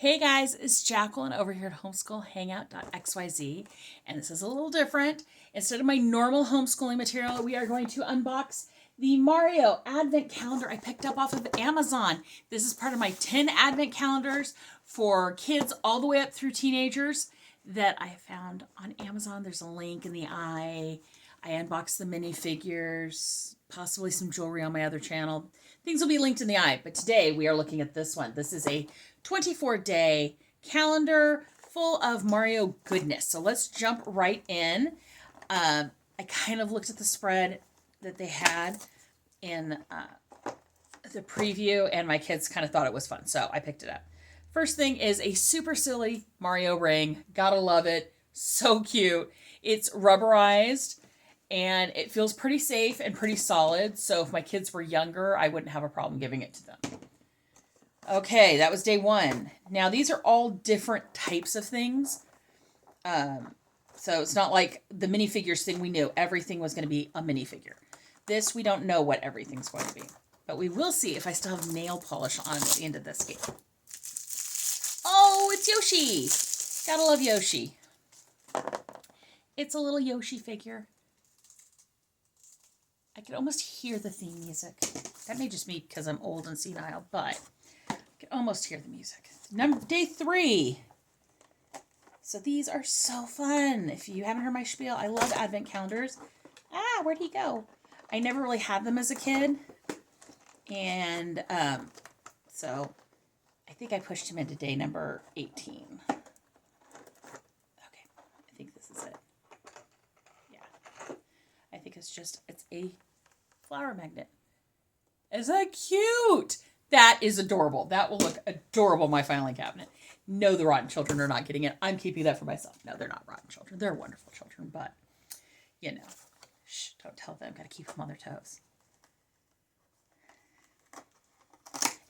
Hey guys, it's Jacqueline over here at Homeschool Hangout.xyz, and this is a little different. Instead of my normal homeschooling material, we are going to unbox the Mario Advent Calendar I picked up off of Amazon. This is part of my 10 Advent calendars for kids all the way up through teenagers that I found on Amazon. There's a link in the eye. I unboxed the minifigures, possibly some jewelry on my other channel. Things will be linked in the eye, but today we are looking at this one. This is a 24-day calendar full of Mario goodness. So let's jump right in. I kind of looked at the spread that they had in the preview, and my kids kind of thought it was fun, so I picked it up. First thing is a super silly Mario ring. Gotta love it. So cute. It's rubberized, and it feels pretty safe and pretty solid, so if my kids were younger, I wouldn't have a problem giving it to them. Okay, that was day one. Now, these are all different types of things. So it's not like the minifigures thing we knew. Everything was going to be a minifigure. This, we don't know what everything's going to be. But we will see if I still have nail polish on at the end of this game. Oh, it's Yoshi! Gotta love Yoshi. It's a little Yoshi figure. I can almost hear the theme music. That may just be because I'm old and senile, but I can almost hear the music. Day 3. So these are so fun. If you haven't heard my spiel, I love Advent calendars. Ah, where'd he go? I never really had them as a kid. And so I think I pushed him into day number 18. Okay, I think this is it. Yeah. I think it's a flower magnet. Is that cute? That is adorable. That will look adorable in my filing cabinet. No, the rotten children are not getting it. I'm keeping that for myself. No, they're not rotten children. They're wonderful children, but, you know, shh, don't tell them. Got to keep them on their toes.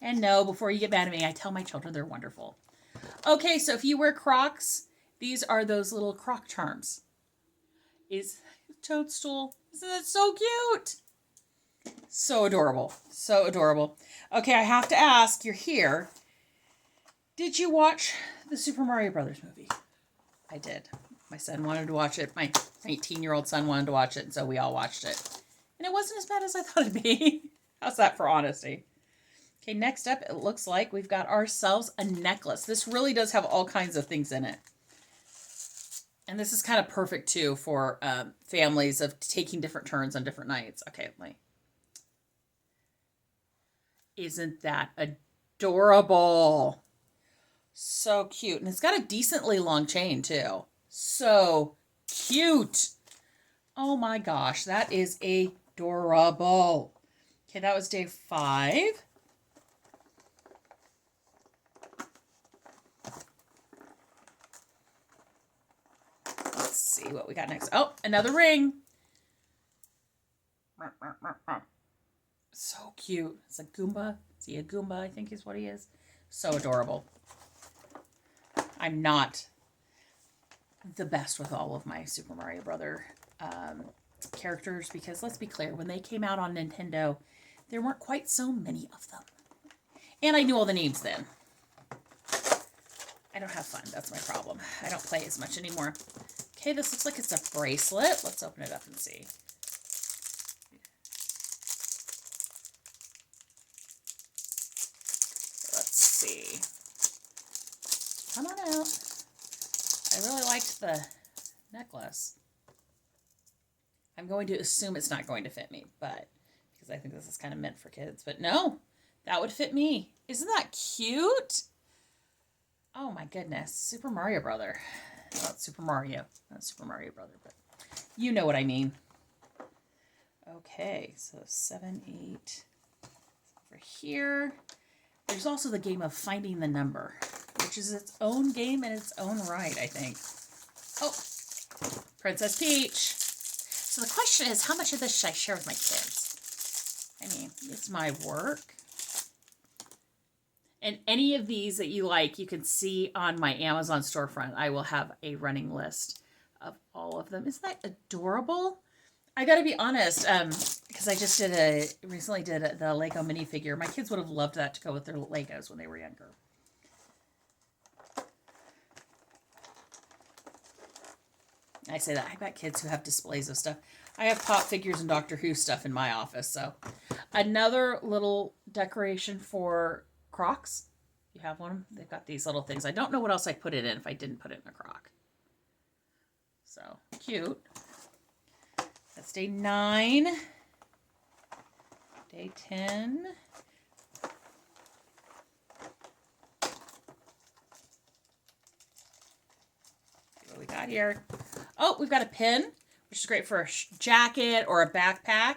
And no, before you get mad at me, I tell my children they're wonderful. Okay, so if you wear Crocs, these are those little Croc charms. Is Toadstool. Isn't that so cute? So adorable. So adorable. Okay, I have to ask, you're here. Did you watch the Super Mario Brothers movie? I did. My son wanted to watch it. My 19-year-old son wanted to watch it, and so we all watched it. And it wasn't as bad as I thought it'd be. How's that for honesty? Okay, next up, it looks like we've got ourselves a necklace. This really does have all kinds of things in it. And this is kind of perfect, too, for families of taking different turns on different nights. Okay, isn't that adorable? So cute. And it's got a decently long chain, too. So cute. Oh, my gosh. That is adorable. Okay, that was day 5. Let's see what we got next. Oh, another ring. So cute. It's a Goomba. Is he a Goomba? I think is what he is. So adorable. I'm not the best with all of my Super Mario Brother characters because, let's be clear, when they came out on Nintendo, there weren't quite so many of them. And I knew all the names then. I don't have fun. That's my problem. I don't play as much anymore. Okay, this looks like it's a bracelet. Let's open it up and see. Let's see. Come on out. I really liked the necklace. I'm going to assume it's not going to fit me, but because I think this is kind of meant for kids. But no, that would fit me. Isn't that cute? Oh my goodness. Super Mario Brother. Not Super Mario. Not Super Mario Brother, but you know what I mean. Okay, so 7, 8. Over here. There's also the game of finding the number, which is its own game in its own right, I think. Oh, Princess Peach. So the question is, how much of this should I share with my kids? I mean, it's my work. And any of these that you like, you can see on my Amazon storefront. I will have a running list of all of them. Isn't that adorable? I got to be honest, because I just recently did the Lego minifigure. My kids would have loved that to go with their Legos when they were younger. I say that. I've got kids who have displays of stuff. I have pop figures and Doctor Who stuff in my office. So another little decoration for Crocs. You have one? They've got these little things. I don't know what else I put it in if I didn't put it in a Croc. So cute. That's day 9. Day 10. What we got here? Oh, we've got a pin, which is great for a jacket or a backpack.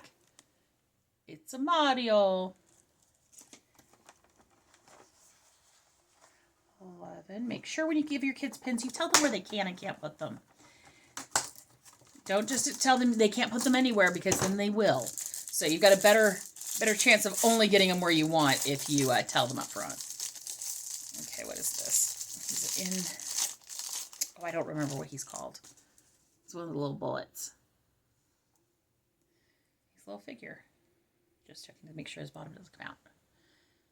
It's a Mario. 11. Make sure when you give your kids pins, you tell them where they can and can't put them. Don't just tell them they can't put them anywhere, because then they will. So you've got a better chance of only getting them where you want if you tell them up front. Okay, what is this? Is it in... Oh, I don't remember what he's called. It's one of the little bullets. His little figure. Just checking to make sure his bottom doesn't come out.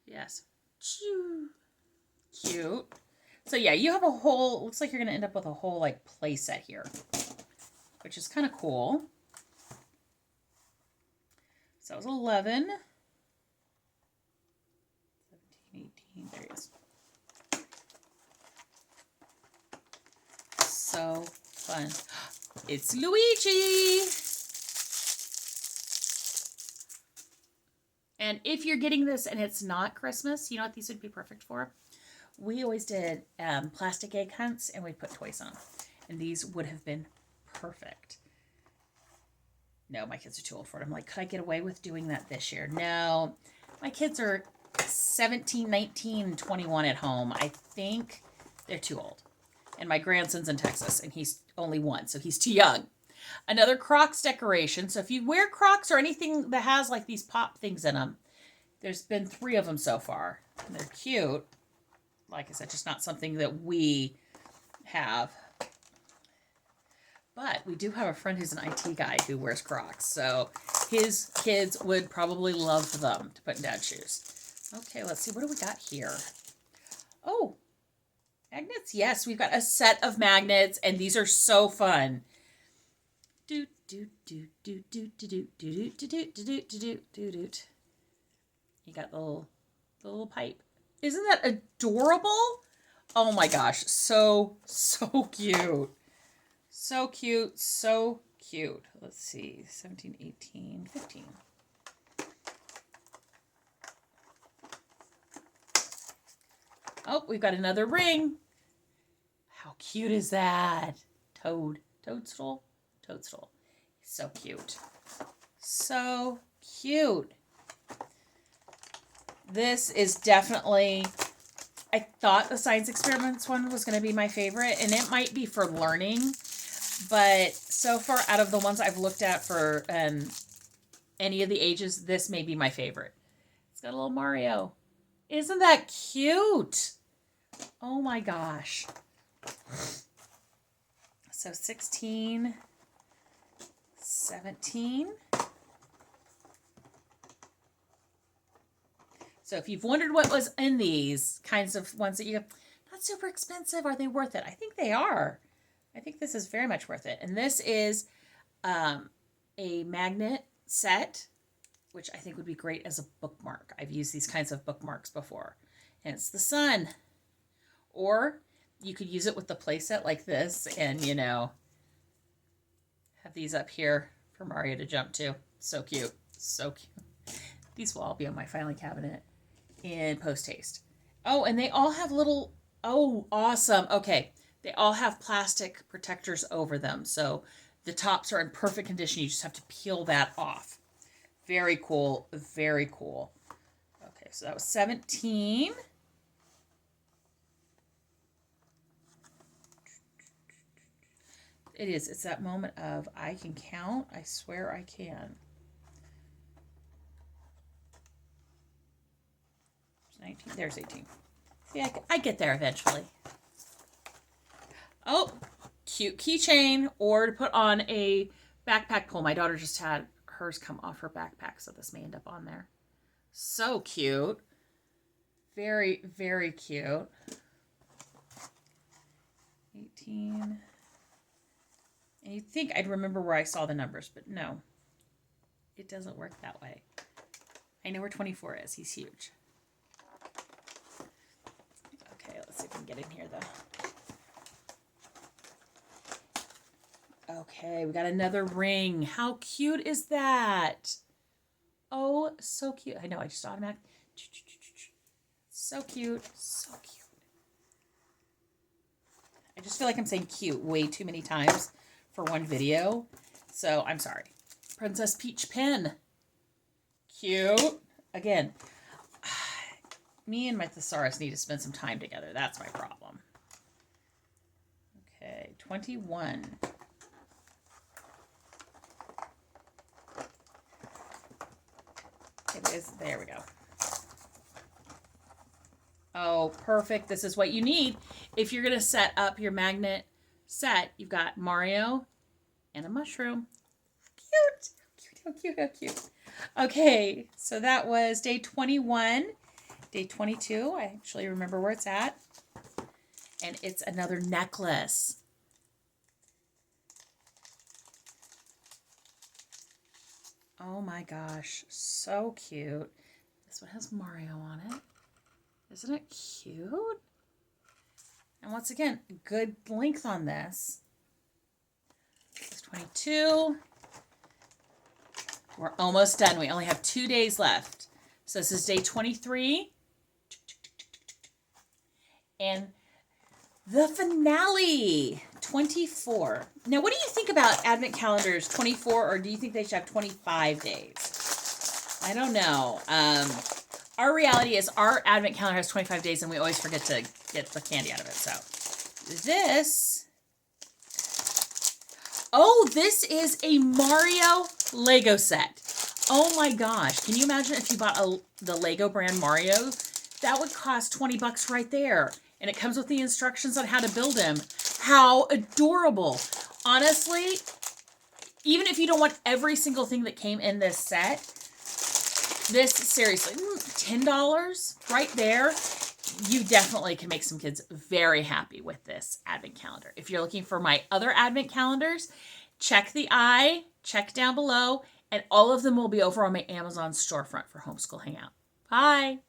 Yes. Cute. So yeah, you have a whole... Looks like you're going to end up with a whole like play set here, which is kind of cool. So that was 11. 17, 18. There he is. So fun. It's Luigi. And if you're getting this and it's not Christmas, you know what these would be perfect for? We always did plastic egg hunts, and we put toys on. And these would have been perfect. No, my kids are too old for it. I'm like, could I get away with doing that this year? No. My kids are 17, 19, and 21 at home. I think they're too old. And my grandson's in Texas, and he's only 1, so he's too young. Another Crocs decoration. So if you wear Crocs or anything that has like these pop things in them, there's been 3 of them so far. And they're cute. Like I said, just not something that we have. But we do have a friend who's an IT guy who wears Crocs. So his kids would probably love them to put in dad's shoes. Okay, let's see. What do we got here? Oh, magnets. Yes, we've got a set of magnets, and these are so fun. Do do do do do do do do do do do do do do. You got the little pipe. Isn't that adorable? Oh my gosh, so cute. So cute, so cute. Let's see, 17, 18, 15. Oh, we've got another ring. How cute is that? Toadstool? Toadstool. So cute. So cute. This is definitely... I thought the science experiments one was going to be my favorite, and it might be for learning, but so far out of the ones I've looked at for any of the ages, this may be my favorite. It's got a little Mario. Isn't that cute? Oh my gosh. So 16, 17. So if you've wondered what was in these kinds of ones that you go, not super expensive, are they worth it? I think they are. I think this is very much worth it. And this is a magnet set, which I think would be great as a bookmark. I've used these kinds of bookmarks before. And it's the sun. Or you could use it with the playset like this and, you know, have these up here for Mario to jump to. So cute. So cute. These will all be on my filing cabinet in post-haste. Oh, and they all have little... Oh, awesome. Okay. They all have plastic protectors over them. So the tops are in perfect condition. You just have to peel that off. Very cool. Very cool. Okay, so that was 17. It is. It's that moment of, I can count. I swear I can. 19. There's 18. See, I get there eventually. Oh, cute keychain, or to put on a backpack pull. My daughter just had hers come off her backpack, so this may end up on there. So cute. Very, very cute. 18. And You'd think I'd remember where I saw the numbers, but no. It doesn't work that way. I know where 24 is. He's huge. Okay, let's see if we can get in here, though. Okay, we got another ring. How cute is that? Oh, so cute. I know, I just automatically... So cute. So cute. I just feel like I'm saying cute way too many times for one video. So, I'm sorry. Princess Peach pin. Cute. Again, me and my thesaurus need to spend some time together. That's my problem. Okay, 21. There we go. Oh, perfect. This is what you need. If you're going to set up your magnet set, you've got Mario and a mushroom. Cute. How cute, how cute. Okay, so that was day 21. Day 22, I actually remember where it's at. And it's another necklace. Oh my gosh, so cute. This one has Mario on it. Isn't it cute? And once again, good length on this. This is 22. We're almost done. We only have 2 days left. So this is day 23. And the finale, 24. Now, what do you think about Advent calendars, 24, or do you think they should have 25 days? I don't know. Our reality is our Advent calendar has 25 days, and we always forget to get the candy out of it. So this... Oh, this is a Mario Lego set. Oh my gosh. Can you imagine if you bought the Lego brand Mario? That would cost 20 bucks right there. And it comes with the instructions on how to build him. How adorable. Honestly, even if you don't want every single thing that came in this set, this, seriously, $10 right there. You definitely can make some kids very happy with this Advent calendar. If you're looking for my other Advent calendars, check the eye, check down below, and all of them will be over on my Amazon storefront for Homeschool Hangout. Bye.